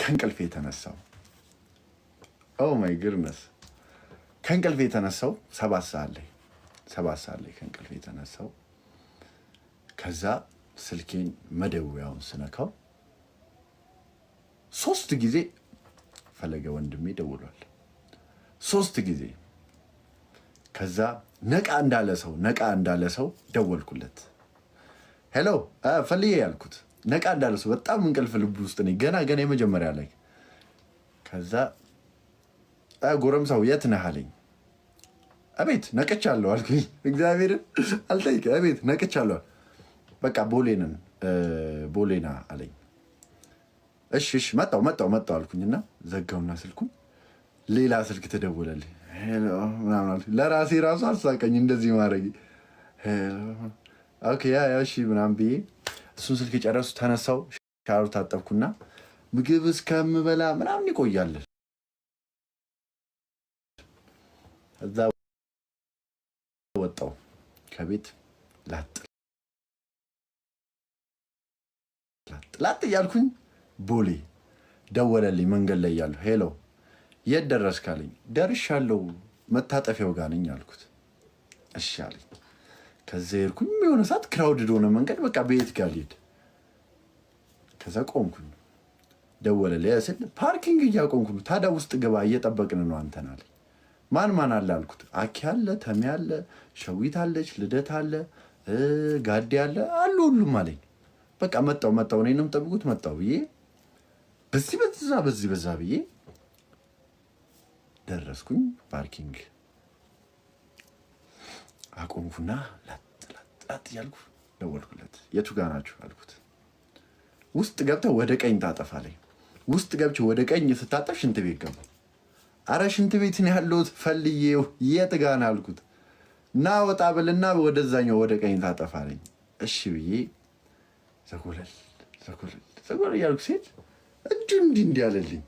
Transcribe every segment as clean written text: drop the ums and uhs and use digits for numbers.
ከእንቅልፌ የተነሳው ኦ ማይ ጉድነስ ከእንቅልፌ የተነሳው 7 ሰዓት ላይ ከእንቅልፌ የተነሳው ከዛ ስልኬን መደወያውን ስነካው 3 ጊዜ ፈለገ ወንድሜ ደውሏል 3 ጊዜ ከዛ ነቃ እንዳለ ሰው ደወልኩለት ሄሎ ፈልዬ ያልኩት ነቃ እንዳለ ሰው በጣም እንቅልፍ ልብ ውስጥ ነኝ ገና የመጀመሪያ ላይ ከዛ ጎረምሳው የት ነህ አለኝ አቤት ነቅቻለሁ አልኩኝ እግዚአብሔር አልጠይቀ አቤት ነቅቻለሁ በቃ ቦሌና አለኝ እሺ መጣው አልኩኝና ዘጋውና ስልኩን ሌላ ስልክ ተደወለልኝ ሄሎ ምናምን አልኩኝ ለራሴ ራሱ አልሳቀኝ እንደዚህ ማድረግ ኦኬ ያ እሺ ምናምን ብዬ እሱን ስልክ ጨረሱ ተነሳው ሻወር ታጠብኩና ምግብ እስከምበላ ምናምን ይቆያል እዛ ወጣው ከቤት ላጥ ያልኩኝ ቦሌ ደወለልኝ መንገድ ላይ ያለው ሄሎ የት ደረስክ አለኝ ደርሻለሁ መታጠፊያው ጋር ነኝ አልኩት እሺ አለኝ ከዛ ሄድኩኝ የሆነ ሰዓት ክራውድድ ሆነ መንገድ በቃ ቤት ጋር ልሄድ ከዛ ቆምኩኝ ደወለልኝ ስል ፓርኪንግ እያቆምኩ ታዲያ ውስጥ ግባ እየጠበቅን ነው አንተን አለኝ ማን አለ አልኩት አኪ አለ ተሚ አለ ሸዊት አለች ልደት አለ ጋዴ አለ አሉ ሁሉም አለኝ በቃ መጣው እኔንም ጠብቁት መጣው ብዬ በዚህ በዛ ብዬ ደረስኩኝ ፓርኪንግ አቆምኩና ላጥ ያልኩ ደወልኩለት የቱ ጋር ናችሁ አልኩት ውስጥ ገብተህ ወደ ቀኝ ታጠፋለኝ ውስጥ ገብቼ ወደ ቀኝ ስታጠፍ ሽንት ቤት ገባ አረ ሽንት ቤት ነው ያለሁት ፈልዬው የት ጋር ነው አልኩት ና ወጣ ብልና ወደዛኛው ወደ ቀኝ ታጠፋለኝ እሺ ብዬ ዘጎለል ያልኩ ሴት እጁን እንዲህ አለልኝ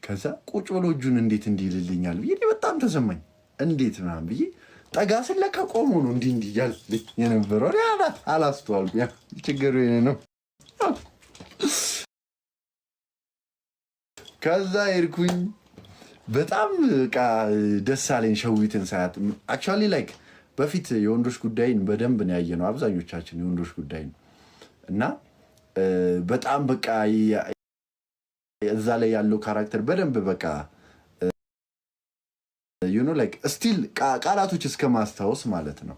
ከዛ ቁጭ ብሎ እጁን እንዴት እንዲልልኛል ብዬ በጣም ተሰማኝ እንዴት ምናምን ብዬ ጠጋ ስለካ ቆሞ ነው እንዲህ ያልልኝ የነበረው አላስተዋልኩ ያ ችግሩ የኔ ነው ከዛ ሄድኩኝ በጣም በቃ ደስ አለኝ ሸዊትን ሳያት አክቹዋሊ ላይክ በፊት የወንዶች ጉዳይን በደንብ ነው ያየነው አብዛኞቻችን የወንዶች ጉዳይን እና በጣም በቃ እዛ ላይ ያለው ካራክተር በደንብ በቃ you know like still ቃላቶች እስከ ማስታወስ ማለት ነው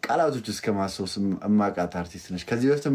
ቃላቶች እስከ ማስታወስ ማቃት አርቲስት ነች ከዚህ በፊት